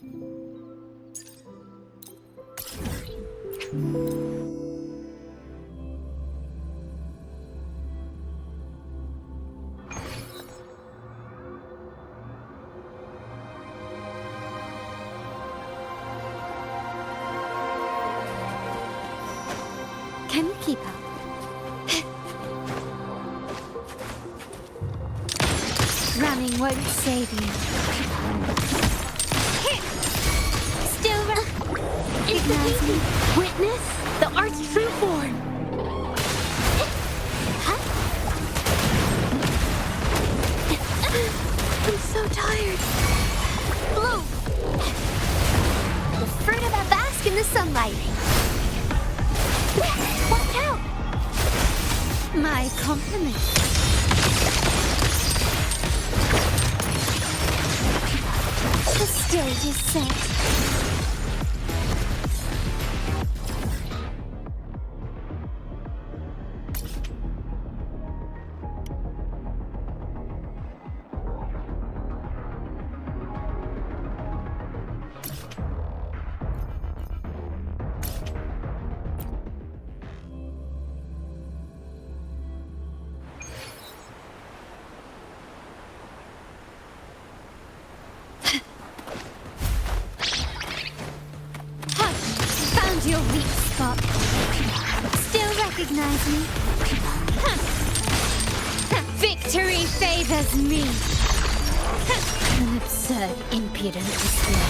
Can you keep up? Running won't save you. Still recognize me. Witness the art's true form. I'm so tired. Blue. The fruit of a bask in the sunlight. Watch out! My compliments. The stage is set. Your weak spot. Still recognize me? Victory favors me. An absurd, impudent display.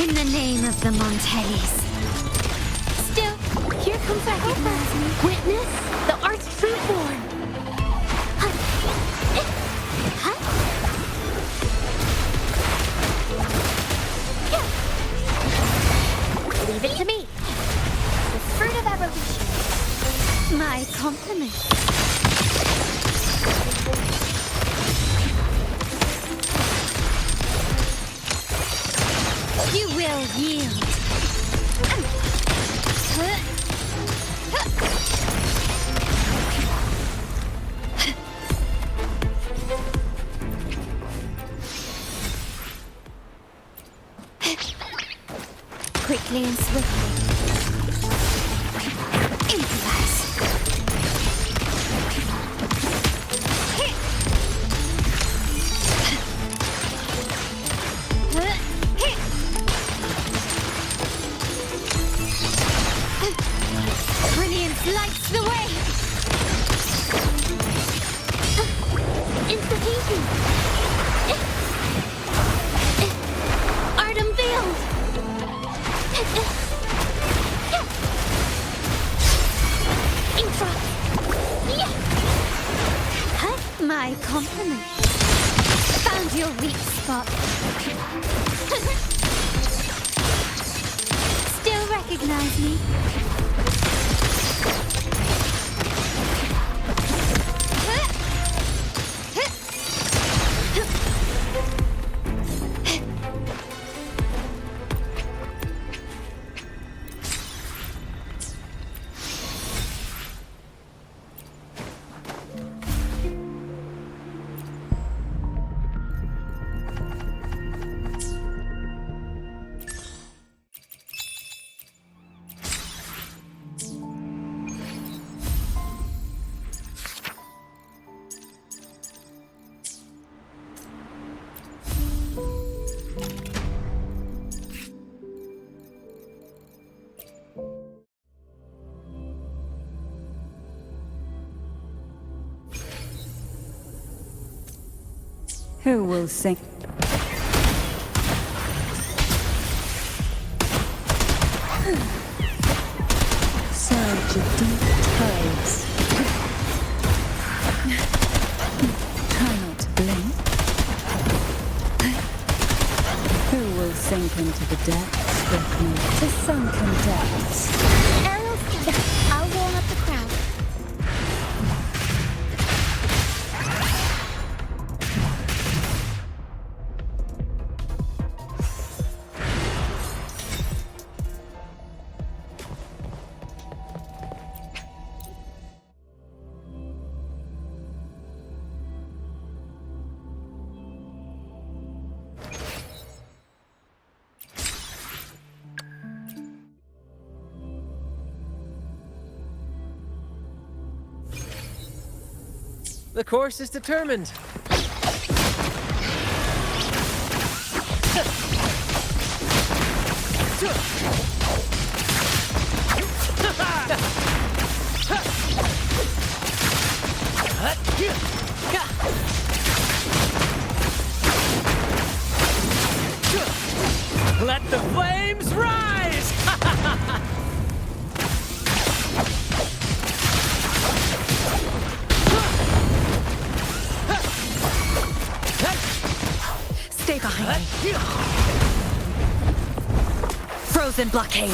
In the name of the Montellis. Still, here comes recognize me. Witness the art's true form. Leave it to me. The fruit of evolution. My compliments. You will yield. Quickly and swiftly. Improvise. Brilliance lights the way. Instantaneous. Art unveiled. My compliment. Found your weak spot. Still recognize me? Who will sing? Surge of deep tides. Try not to blink. Who will sink into the depths with me? To sunken depths. Ariel, I'll warm up the crowd. The course is determined. Let the flames rise! Stay behind me. Frozen blockade.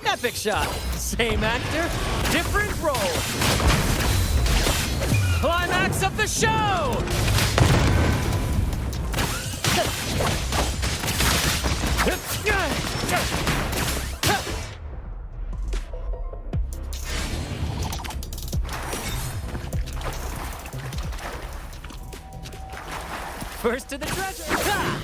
Epic shot. Same actor, different role. Climax of the show! First to the treasure! Ha!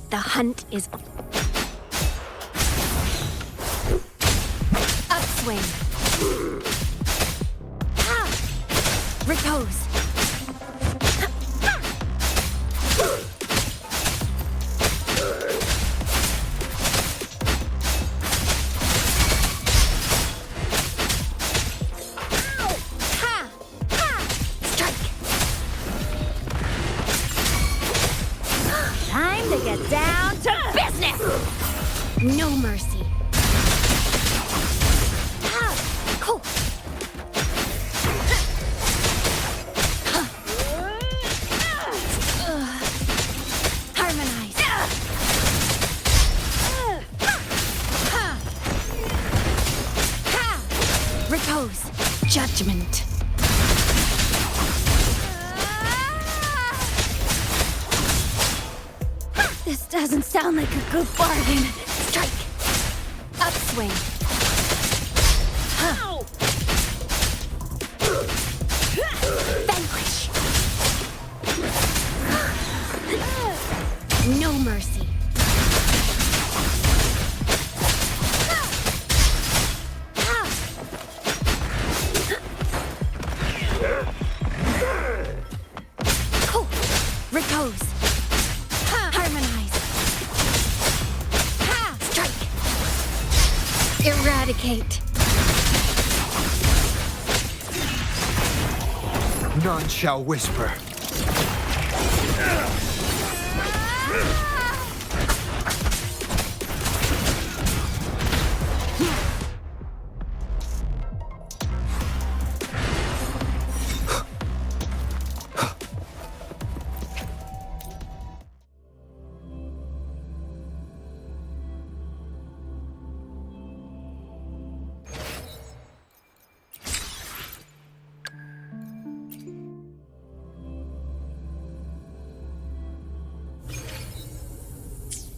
The hunt is upswing. Ha! Repose. Ow! Ha! Ha! Strike. Time to get down to business! No mercy. Ah, cool. Harmonize. Repose. Judgment. This doesn't sound like a good bargain. Strike. Upswing. Ow! Vanquish. No mercy. Cool. Repose. Harmonize. Ha! Strike. Eradicate. None shall whisper.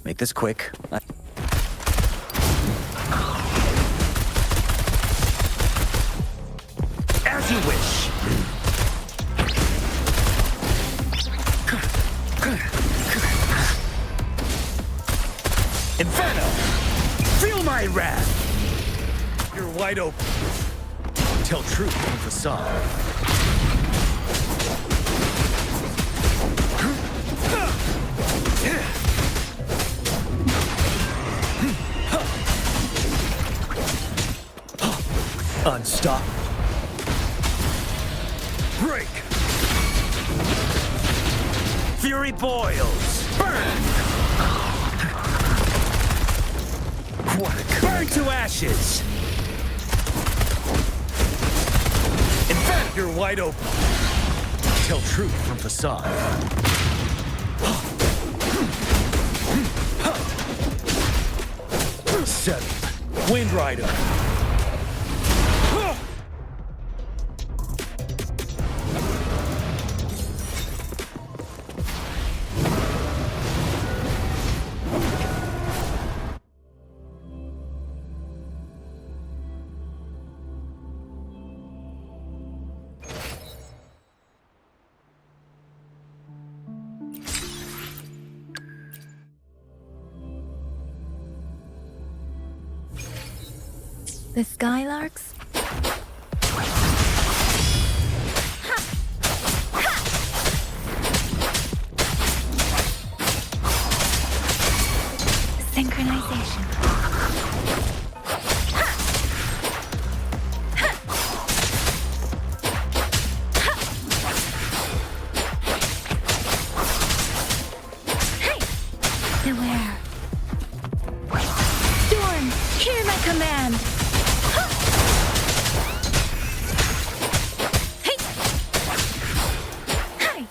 Make this quick. As you wish. Inferno! Feel my wrath! You're wide open. Tell truth from facade. Unstop. Break. Fury boils. Burn. Burn to ashes. Invent. You're wide open. Tell truth from facade. Settle. Wind Rider. The Skylarks? Synchronization. Hey! Beware. Storm, hear my command! Hey! Hey!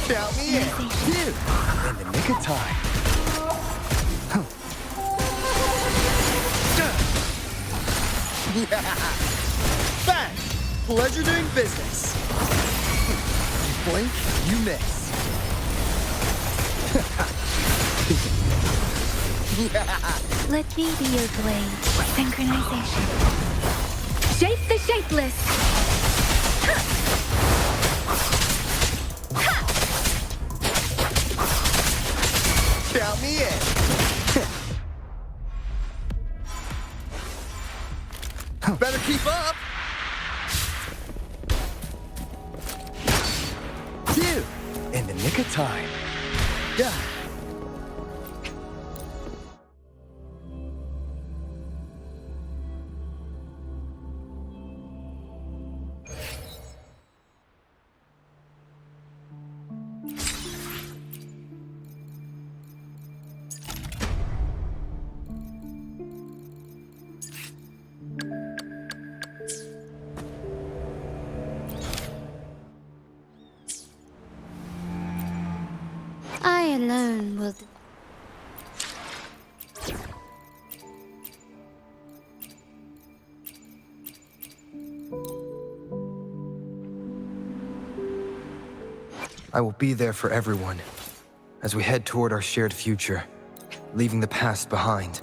Count me in. Synchronization. In the nick of time. Thanks. Pleasure doing business. You blink, you miss. Let me be your blade. Synchronization. Shape the shapeless! Count me in. Better keep up. You, in the nick of time. Yeah. I alone will do. I will be there for everyone as we head toward our shared future, leaving the past behind.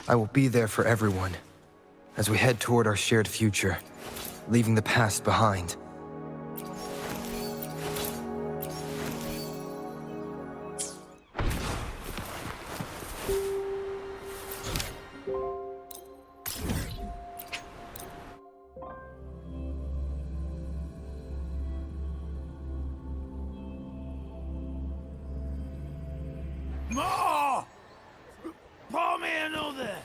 I will be there for everyone as we head toward our shared future, leaving the past behind. Ma! Pour me another!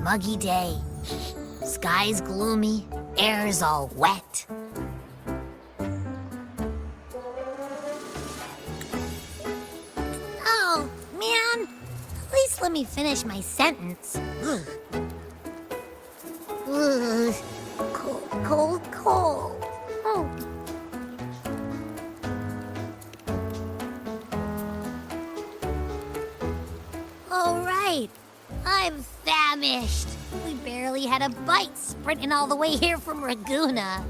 Muggy day. Sky's gloomy, air's all wet. Oh, man. At least let me finish my sentence. Ugh. Ugh. Cold, cold, cold. Oh. All right. I'm famished. We barely barely had a bite sprinting all the way here from Raguna.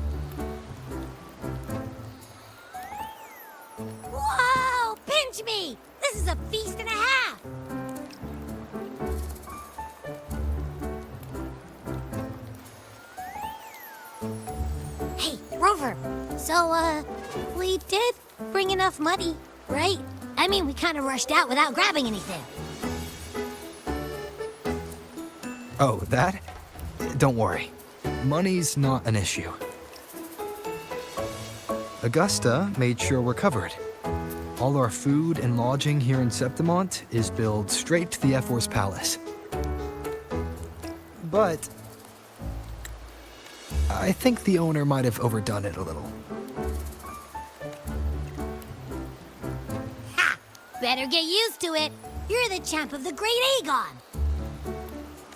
Whoa! Pinch me! This is a feast and a half! Hey, Rover. So, we did bring enough money, right? I mean, we kind of rushed out without grabbing anything. Oh, that? Don't worry. Money's not an issue. Augusta made sure we're covered. All our food and lodging here in Septimont is billed straight to the F-Force Palace. But I think the owner might have overdone it a little. Ha! Better get used to it. You're the champ of the Great Aegon.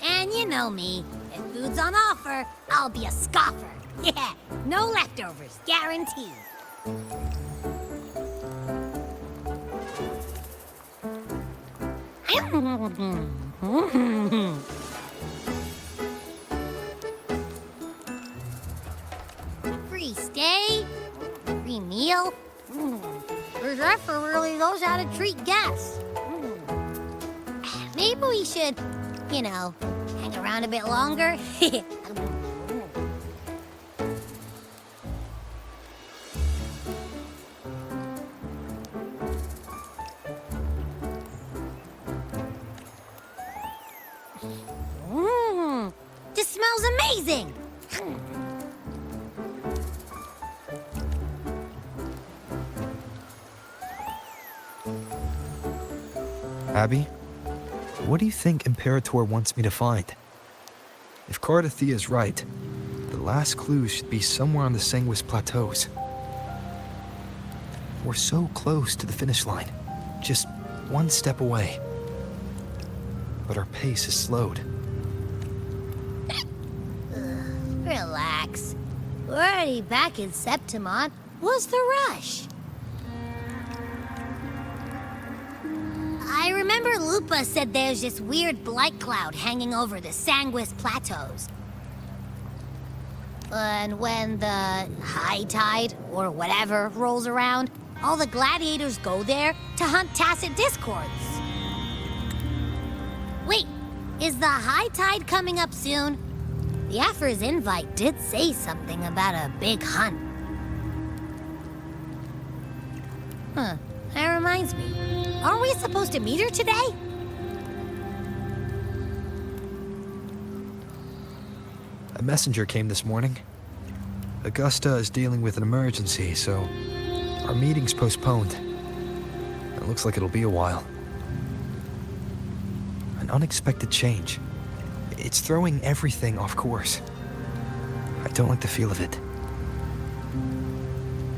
And you know me. If food's on offer, I'll be a scoffer. Yeah, no leftovers, guaranteed. Free stay? Free meal? This effort really knows how to treat guests. Maybe we should, you know, hang around a bit longer. This smells amazing! Abby, what do you think Imperator wants me to find? If Cardathea's right, the last clue should be somewhere on the Sanguis Plateaus. We're so close to the finish line, just one step away. But our pace is slowed. Relax. We're already back in Septimont. What's the rush? I remember Lupa said there's this weird blight cloud hanging over the Sanguis Plateaus. And when the high tide, or whatever, rolls around, all the gladiators go there to hunt tacit discords. Wait, is the high tide coming up soon? The Aphor's invite did say something about a big hunt. Huh, that reminds me. Aren't we supposed to meet her today? A messenger came this morning. Augusta is dealing with an emergency, so our meeting's postponed. It looks like it'll be a while. An unexpected change. It's throwing everything off course. I don't like the feel of it.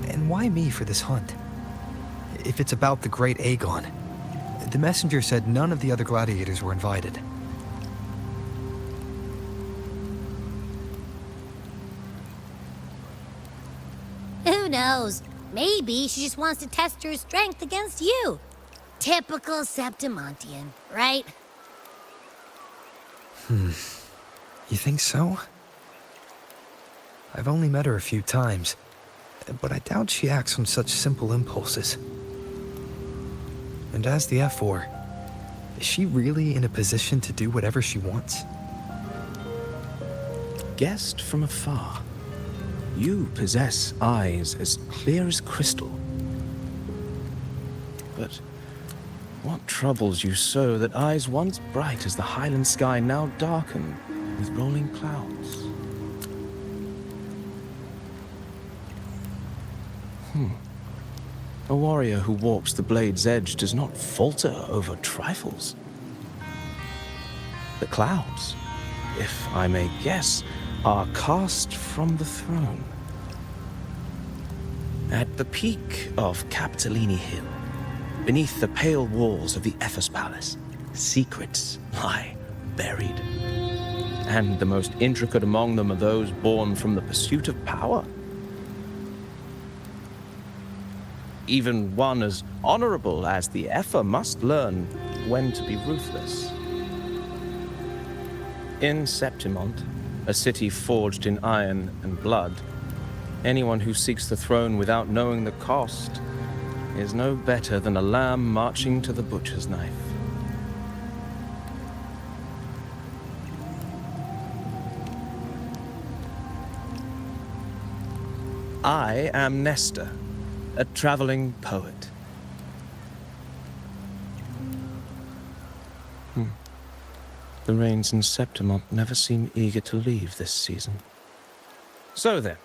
And why me for this hunt? If it's about the Great Aegon, the messenger said none of the other gladiators were invited. Who knows? Maybe she just wants to test her strength against you. Typical Septimontian, right? You think so? I've only met her a few times, but I doubt she acts on such simple impulses. And as the F4, is she really in a position to do whatever she wants? Guessed from afar, you possess eyes as clear as crystal. But what troubles you so that eyes once bright as the highland sky now darken with rolling clouds? A warrior who walks the blade's edge does not falter over trifles. The clouds, if I may guess, are cast from the throne. At the peak of Capitolini Hill, beneath the pale walls of the Ephes Palace, secrets lie buried. And the most intricate among them are those born from the pursuit of power. Even one as honorable as the Epher must learn when to be ruthless. In Septimont, a city forged in iron and blood, anyone who seeks the throne without knowing the cost is no better than a lamb marching to the butcher's knife. I am Nestor, a traveling poet. The rains in Septimont never seem eager to leave this season. So then,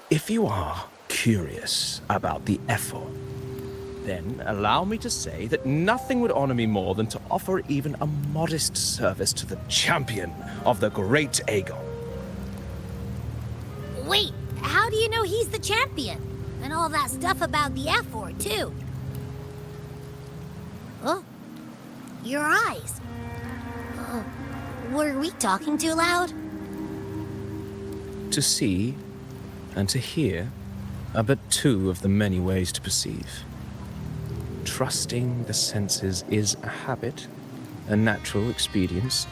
if you are curious about the effort, then allow me to say that nothing would honor me more than to offer even a modest service to the champion of the great Aegon. Wait, how do you know he's the champion? And all that stuff about the F-Or, too. Oh, your eyes. Were we talking too loud? To see and to hear are but two of the many ways to perceive. Trusting the senses is a habit, a natural expedience,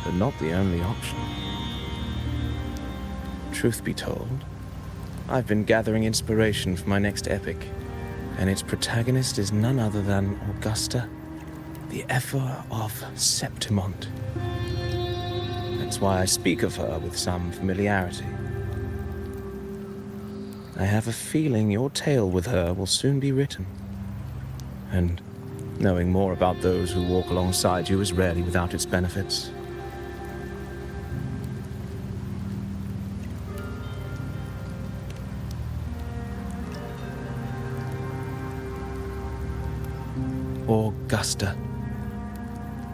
but not the only option. Truth be told, I've been gathering inspiration for my next epic, and its protagonist is none other than Augusta, the F-Or of Septimont. That's why I speak of her with some familiarity. I have a feeling your tale with her will soon be written. And knowing more about those who walk alongside you is rarely without its benefits. Augusta,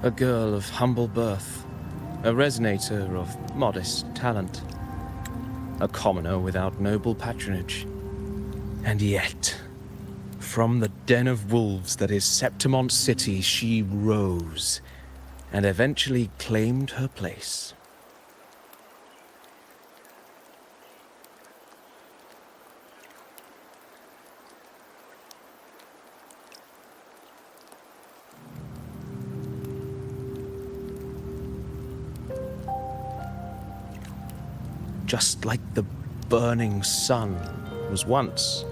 a girl of humble birth, a resonator of modest talent, a commoner without noble patronage. And yet, from the den of wolves that is Septimont City, she rose and eventually claimed her place. Just like the burning sun was once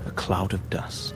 a cloud of dust.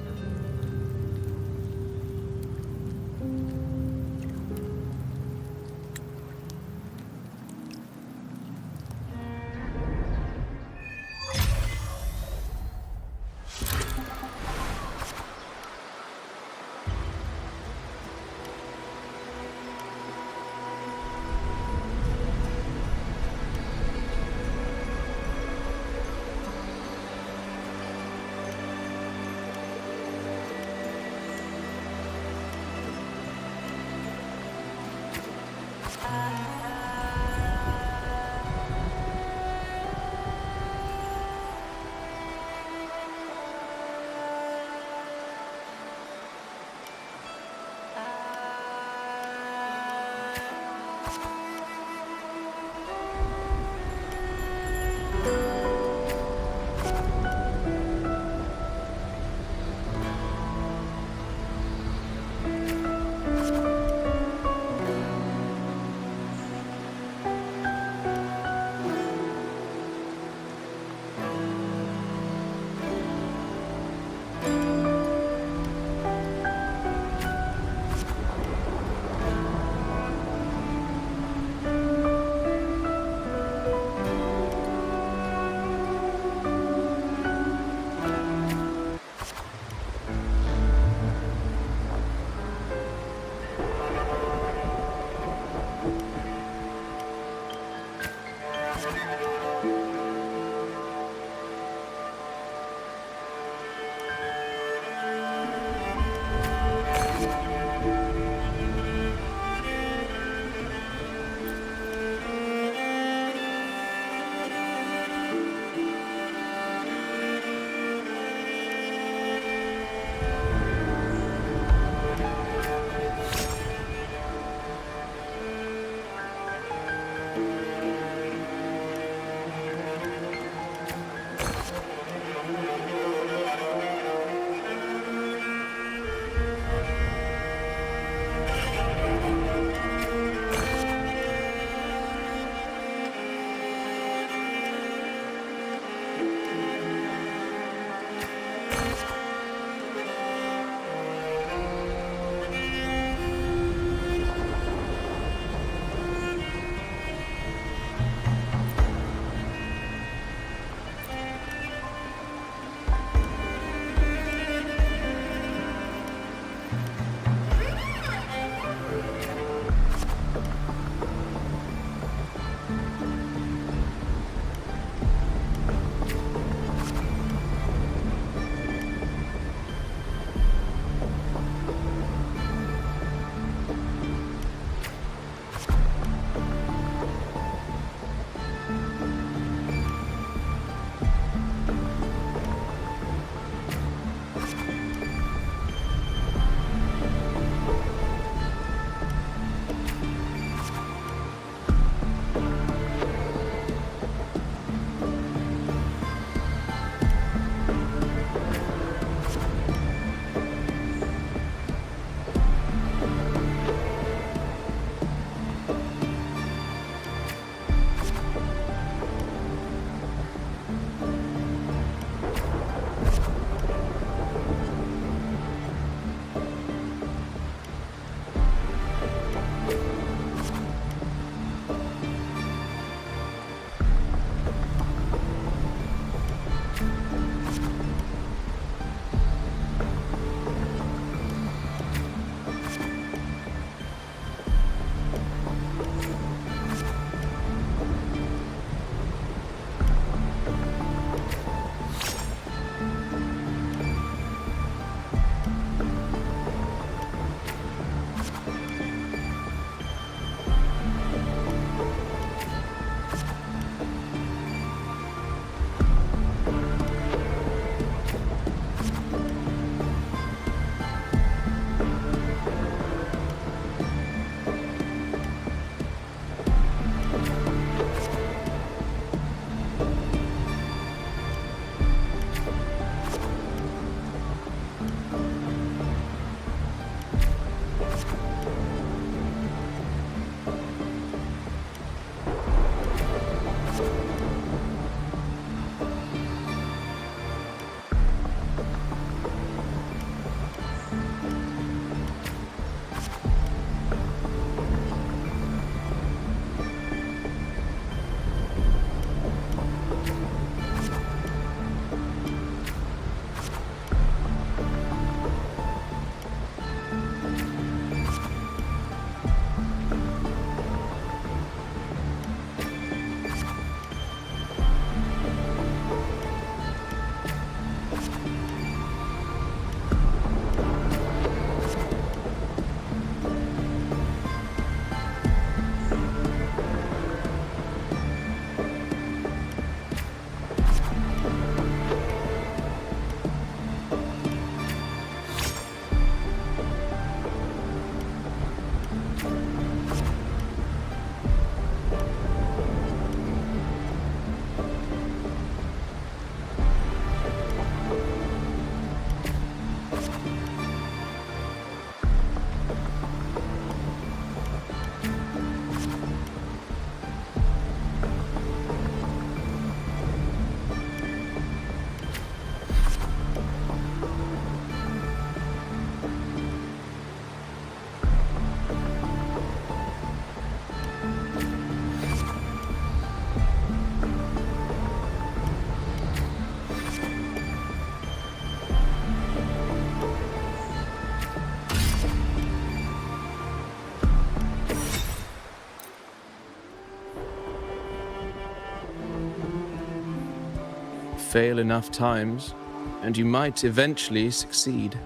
fail enough times, and you might eventually succeed.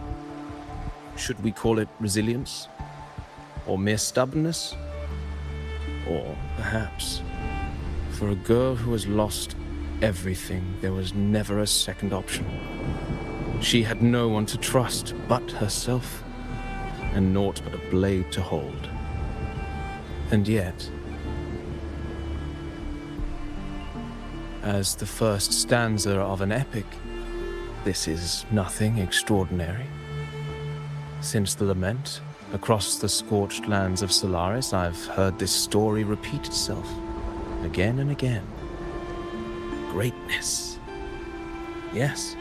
Should we call it resilience? Or mere stubbornness? Or perhaps, for a girl who has lost everything, there was never a second option. She had no one to trust but herself, and naught but a blade to hold. And yet, as the first stanza of an epic, this is nothing extraordinary. Since the lament, across the scorched lands of Solaris, I've heard this story repeat itself, again and again. Greatness. Yes,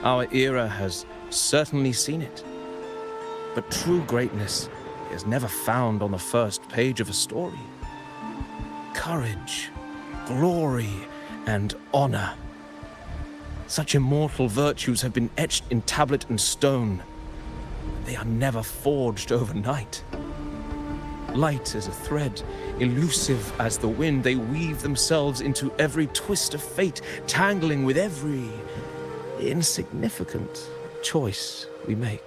our era has certainly seen it. But true greatness is never found on the first page of a story. Courage, glory, and honor. Such immortal virtues have been etched in tablet and stone. They are never forged overnight. Light as a thread, elusive as the wind, they weave themselves into every twist of fate, tangling with every insignificant choice we make.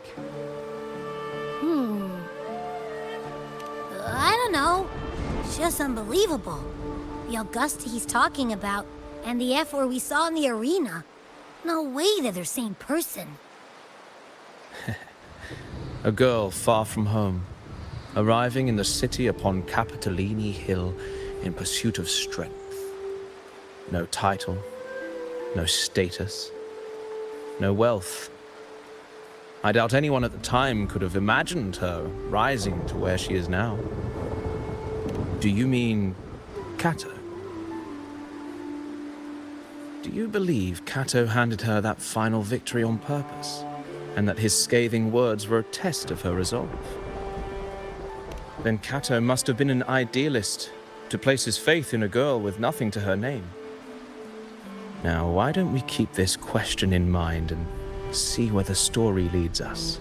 I don't know. It's just unbelievable. The Augusta he's talking about, and the F-word we saw in the arena. No way they're the same person. A girl far from home, arriving in the city upon Capitolini Hill in pursuit of strength. No title, no status, no wealth. I doubt anyone at the time could have imagined her rising to where she is now. Do you mean Kato? Do you believe Kato handed her that final victory on purpose, and that his scathing words were a test of her resolve? Then Kato must have been an idealist to place his faith in a girl with nothing to her name. Now, why don't we keep this question in mind and see where the story leads us?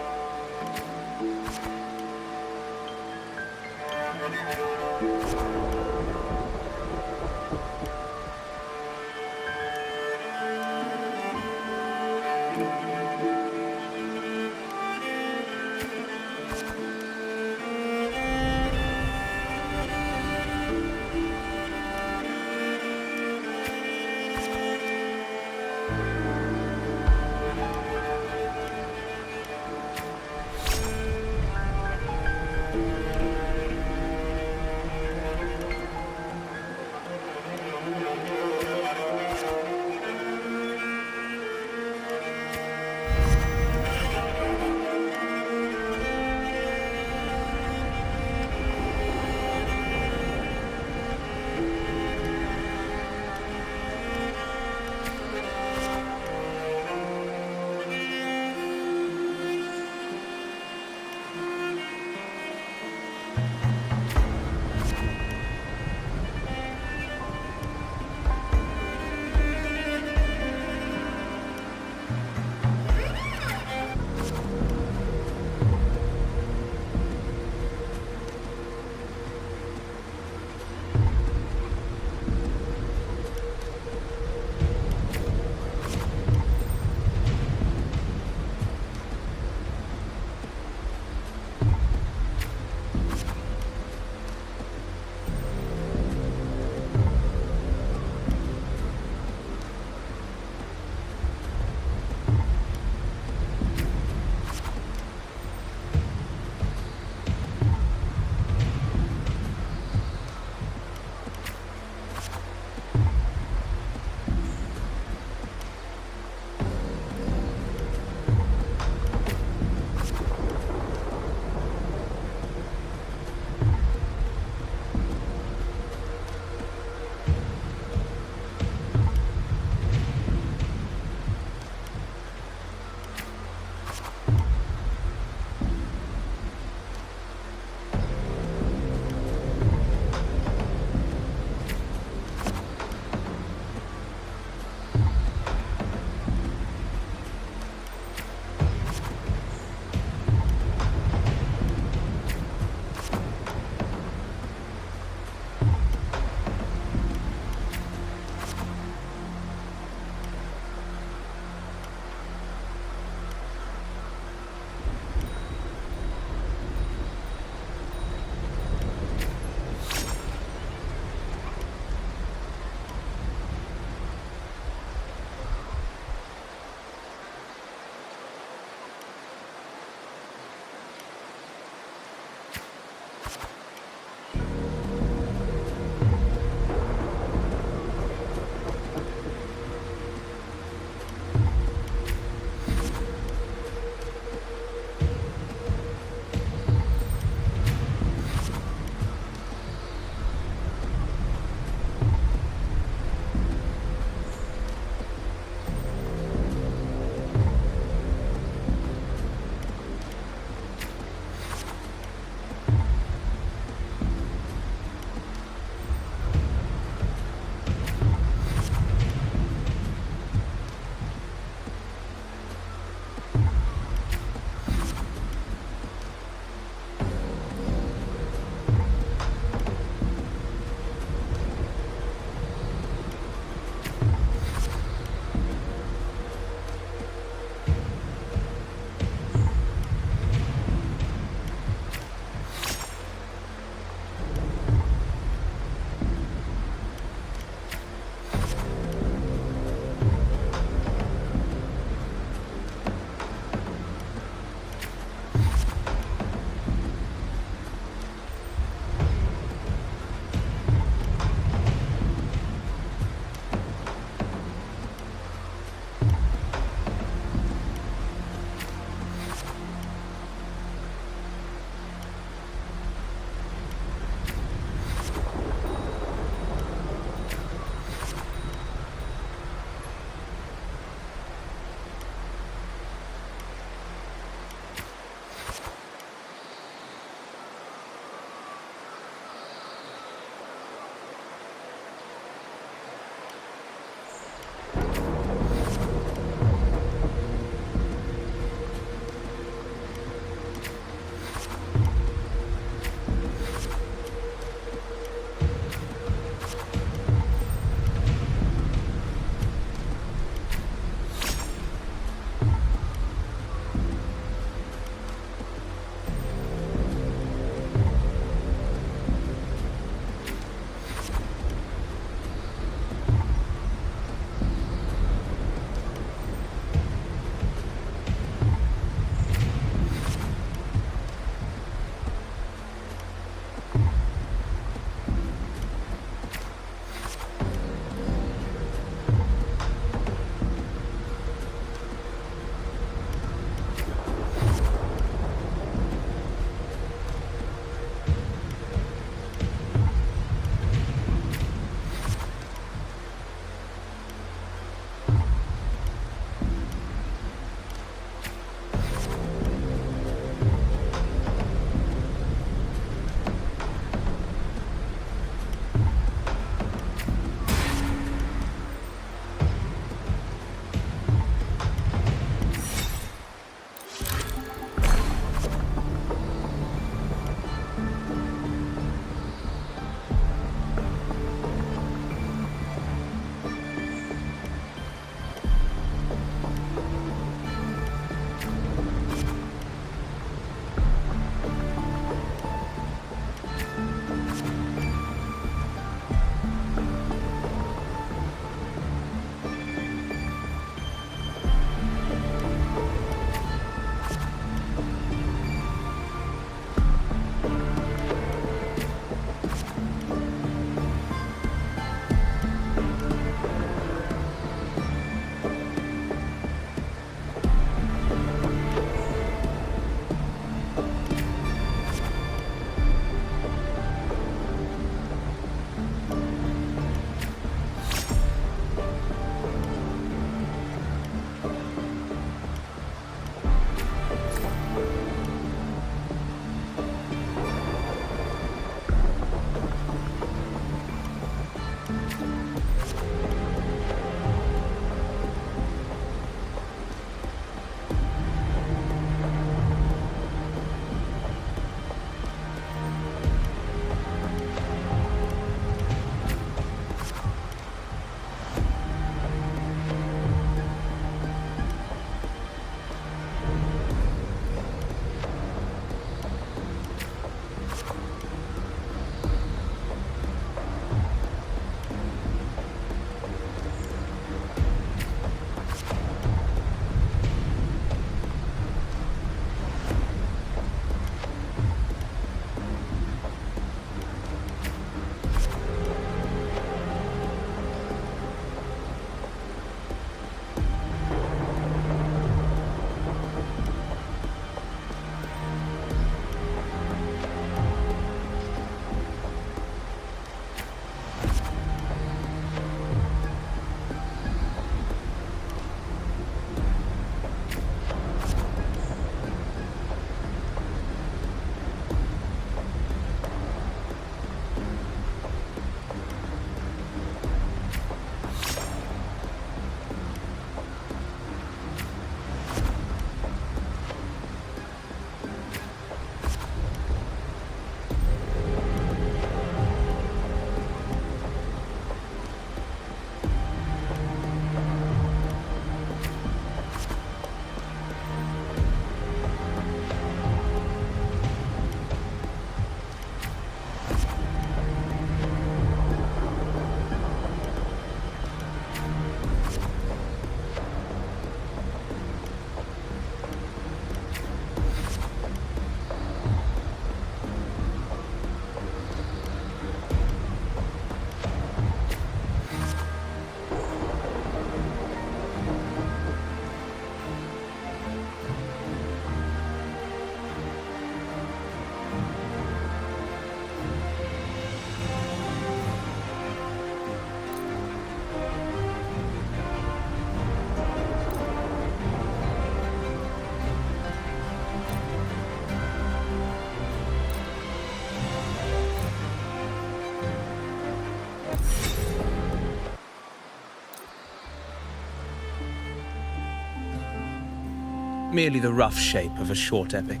merely the rough shape of a short epic.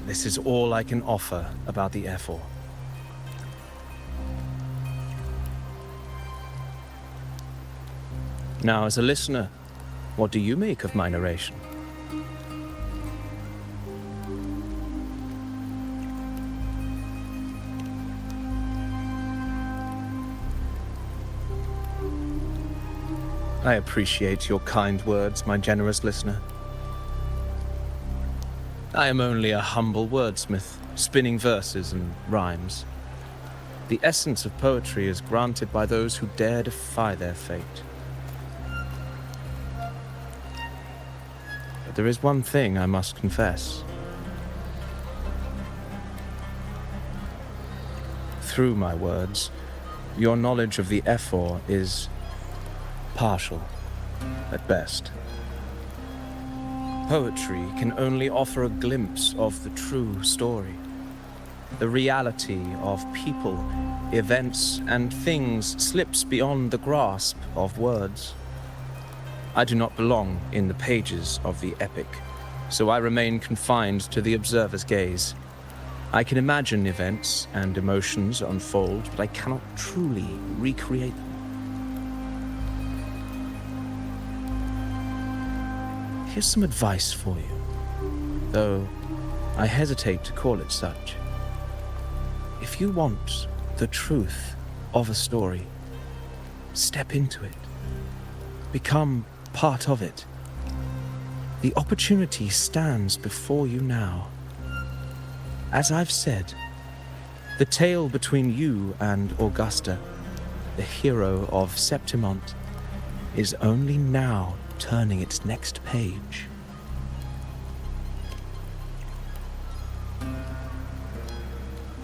This is all I can offer about the Ephor. Now, as a listener, what do you make of my narration? I appreciate your kind words, my generous listener. I am only a humble wordsmith, spinning verses and rhymes. The essence of poetry is granted by those who dare defy their fate. But there is one thing I must confess. Through my words, your knowledge of the Ephor is partial, at best. Poetry can only offer a glimpse of the true story, the reality of people, events, and things slips beyond the grasp of words. I do not belong in the pages of the epic, so I remain confined to the observer's gaze. I can imagine events and emotions unfold, but I cannot truly recreate them. Here's some advice for you, though I hesitate to call it such. If you want the truth of a story, step into it. Become part of it. The opportunity stands before you now. As I've said, the tale between you and Augusta, the hero of Septimont, is only now turning its next page.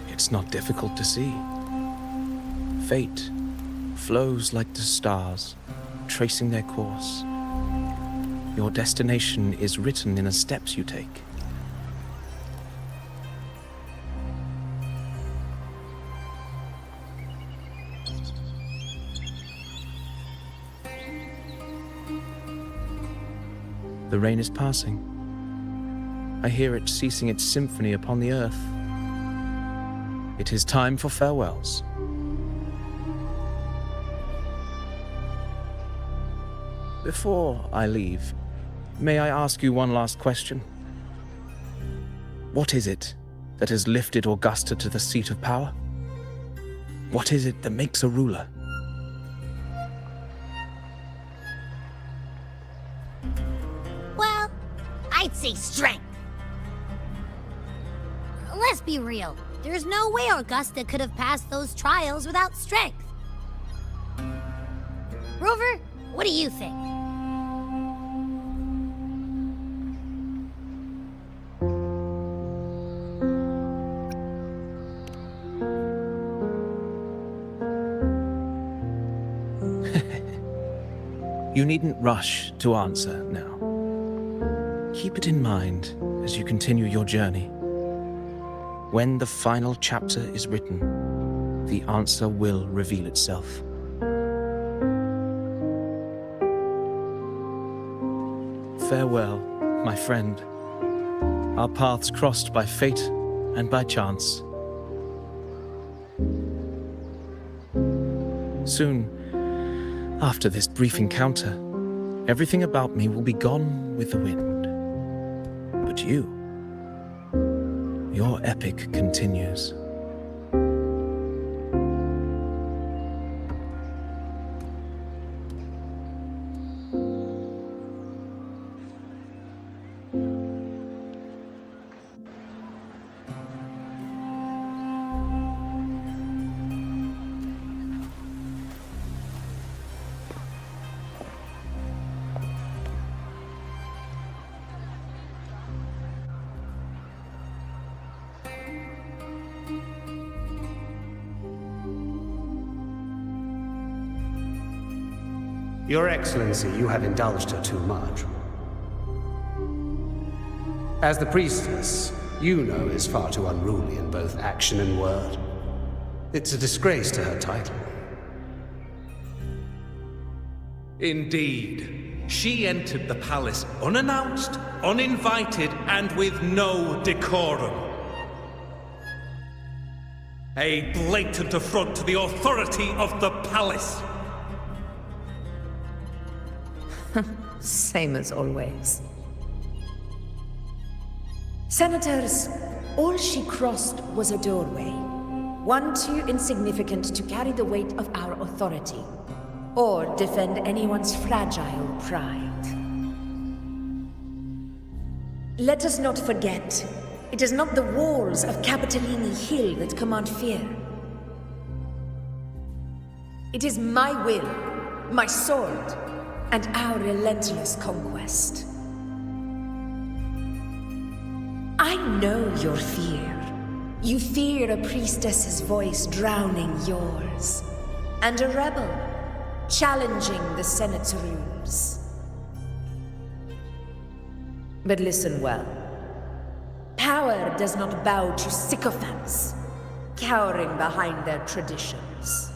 It's not difficult to see. Fate flows like the stars, tracing their course. Your destination is written in the steps you take. The rain is passing. I hear it ceasing its symphony upon the earth. It is time for farewells. Before I leave, may I ask you one last question? What is it that has lifted Augusta to the seat of power? What is it that makes a ruler? Well, I'd say strength. Let's be real. There's no way Augusta could have passed those trials without strength. Rover, what do you think? You needn't rush to answer now. Keep it in mind as you continue your journey. When the final chapter is written, the answer will reveal itself. Farewell, my friend. Our paths crossed by fate and by chance. Soon, after this brief encounter, everything about me will be gone with the wind. But you, your epic continues. Your Excellency, you have indulged her too much. As the priestess, you know is far too unruly in both action and word. It's a disgrace to her title. Indeed. she entered the palace unannounced, uninvited, and with no decorum. A blatant affront to the authority of the palace. Same as always. Senators, all she crossed was a doorway. One too insignificant to carry the weight of our authority, or defend anyone's fragile pride. Let us not forget, it is not the walls of Capitolini Hill that command fear. It is my will, my sword, and our relentless conquest. I know your fear. You fear a priestess's voice drowning yours, and a rebel challenging the Senate's rules. But listen well. Power does not bow to sycophants, cowering behind their traditions.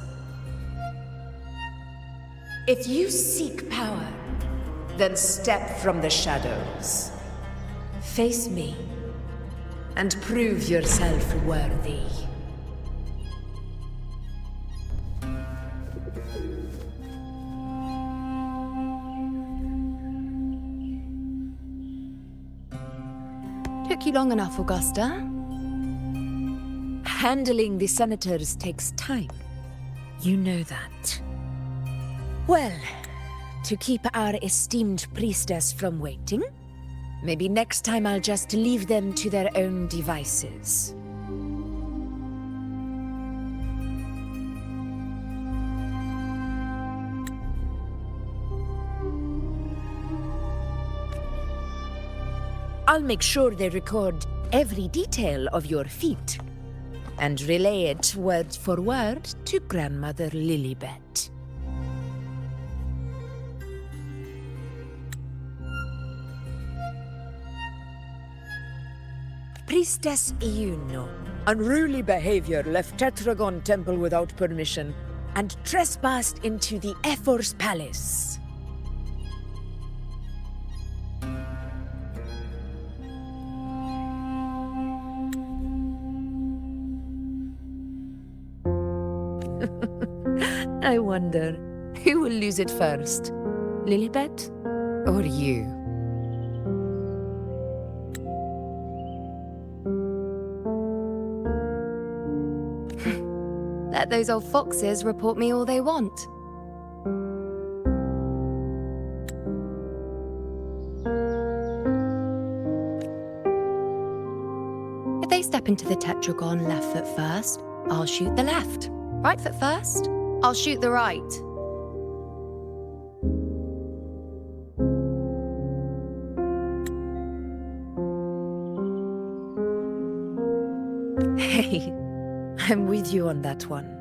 If you seek power, then step from the shadows. Face me, and prove yourself worthy. Took you long enough, Augusta. Handling the senators takes time. You know that. Well, to keep our esteemed priestess from waiting, maybe next time I'll just leave them to their own devices. I'll make sure they record every detail of your feat and relay it word for word to Grandmother Lilibet. Priestess Iuno. Unruly behavior left Tetragon Temple without permission and trespassed into the Ephor's palace. I wonder, who will lose it first? Lilibet or you? Let those old foxes report me all they want. If they step into the tetragon left foot first, I'll shoot the left. Right foot first, I'll shoot the right. Hey, I'm with you on that one.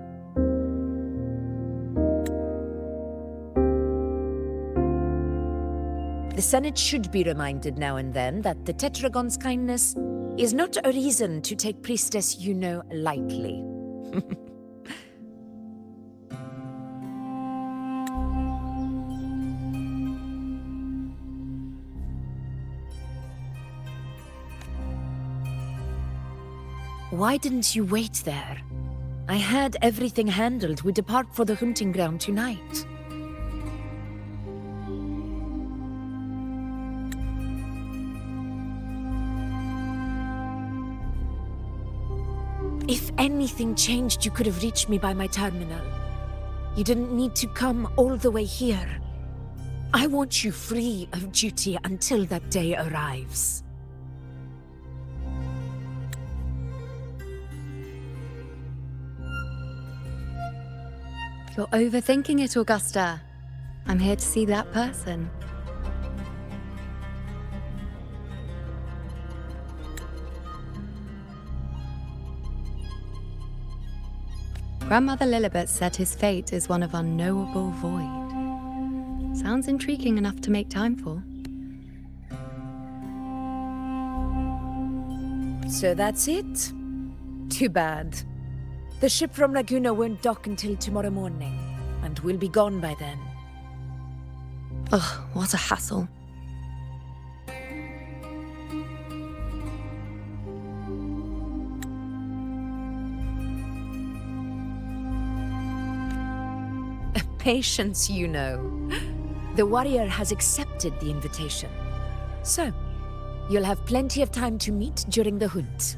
The Senate should be reminded now and then that the Tetragon's kindness is not a reason to take Priestess Yuno lightly. Why didn't you wait there? I had everything handled. We depart for the hunting ground tonight. If anything changed, you could have reached me by my terminal. You didn't need to come all the way here. I want you free of duty until that day arrives. You're overthinking it, Augusta. I'm here to see that person. Grandmother Lilibet said his fate is one of unknowable void. Sounds intriguing enough to make time for. So that's it? Too bad. The ship from Laguna won't dock until tomorrow morning, and we'll be gone by then. Ugh, what a hassle. Patience, you know. The warrior has accepted the invitation. So, you'll have plenty of time to meet during the hunt.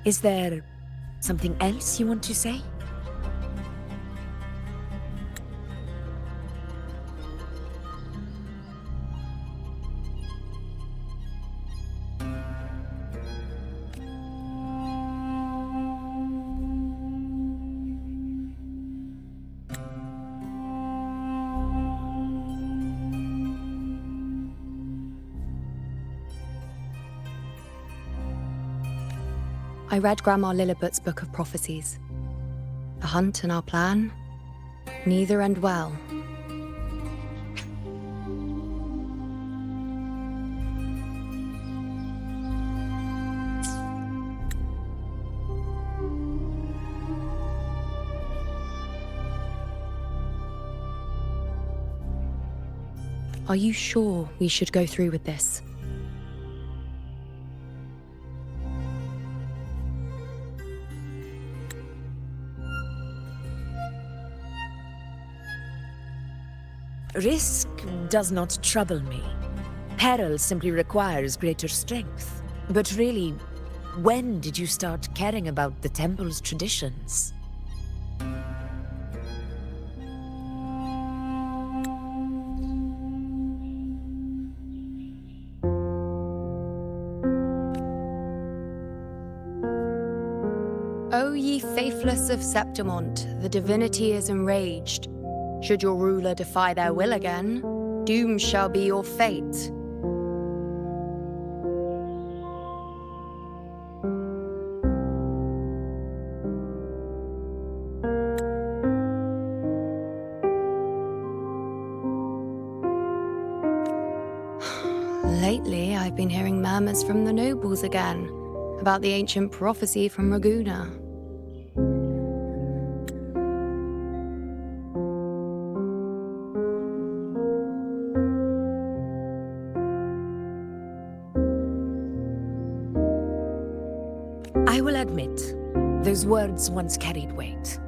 Is there something else you want to say? I read Grandma Lillibut's Book of Prophecies. The hunt and our plan, neither end well. Are you sure we should go through with this? Risk does not trouble me. Peril simply requires greater strength. But really, when did you start caring about the temple's traditions? O ye faithless of Septimont, the divinity is enraged. Should your ruler defy their will again, doom shall be your fate. Lately, I've been hearing murmurs from the nobles again about the ancient prophecy from Raguna. I will admit, those words once carried weight.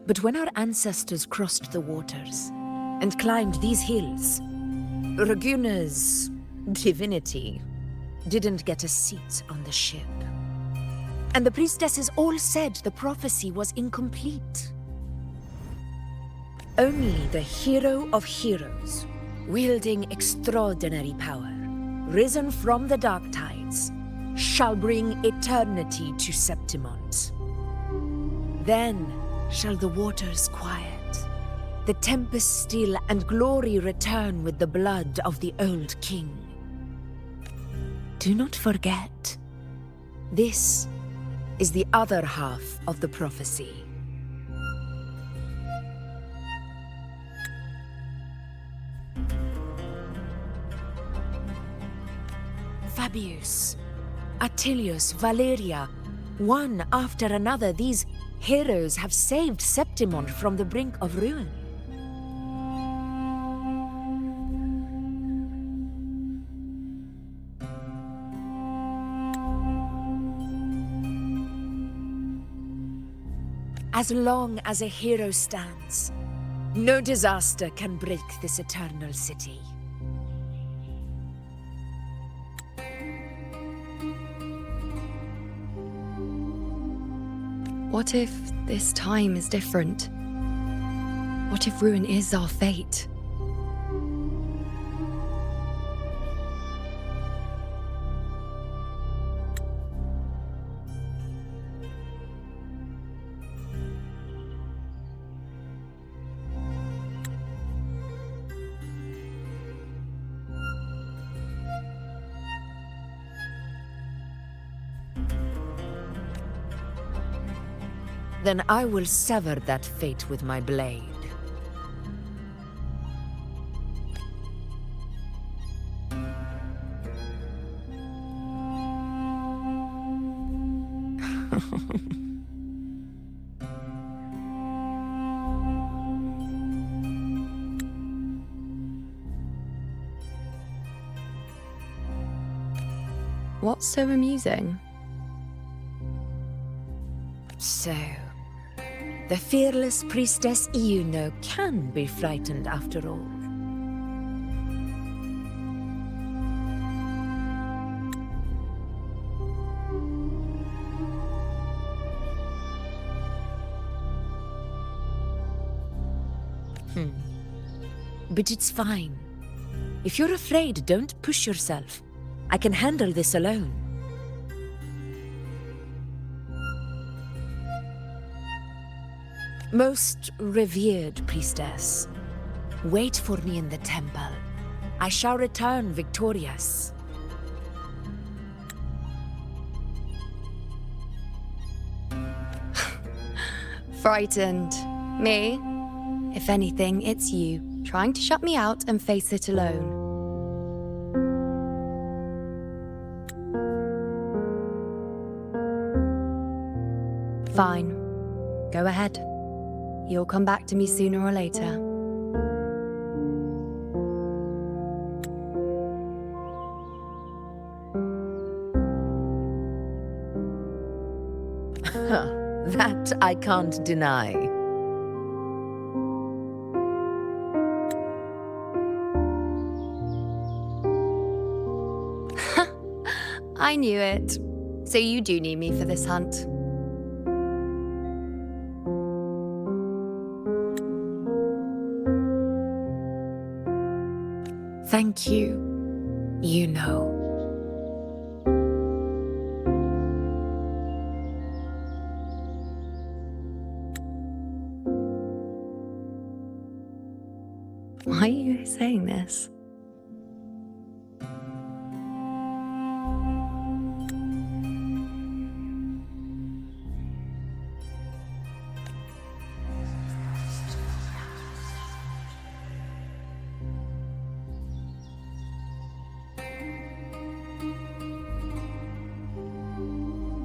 But when our ancestors crossed the waters and climbed these hills, Raguna's divinity didn't get a seat on the ship. And the priestesses all said the prophecy was incomplete. Only the hero of heroes, wielding extraordinary power, risen from the dark tides, shall bring eternity to Septimont. Then shall the waters quiet, the tempest still, and glory return with the blood of the old king. Do not forget, this is the other half of the prophecy. Fabius, Attilius, Valeria, one after another, these heroes have saved Septimont from the brink of ruin. As long as a hero stands, no disaster can break this eternal city. What if this time is different? What if ruin is our fate? Then I will sever that fate with my blade. What's so amusing? So, the fearless priestess Iuno can be frightened after all. But it's fine. If you're afraid, don't push yourself. I can handle this alone. Most revered priestess, wait for me in the temple. I shall return victorious. Frightened. Me? If anything, it's you, trying to shut me out and face it alone. Fine. Go ahead. You'll come back to me sooner or later. That I can't deny. I knew it. So you do need me for this hunt. Thank you. You know. Why are you saying this?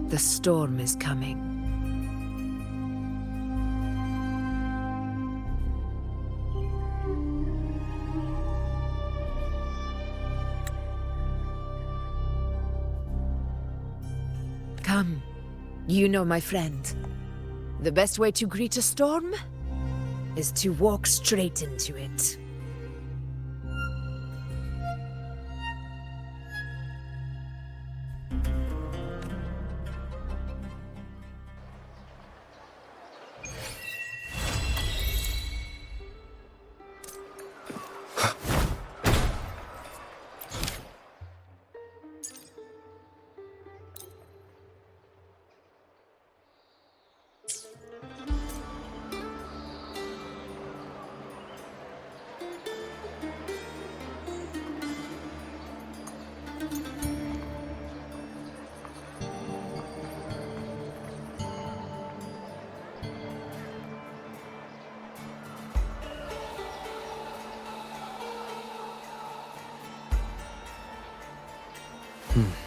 The storm is coming. Come, you know my friend. The best way to greet a storm is to walk straight into it. Hmm.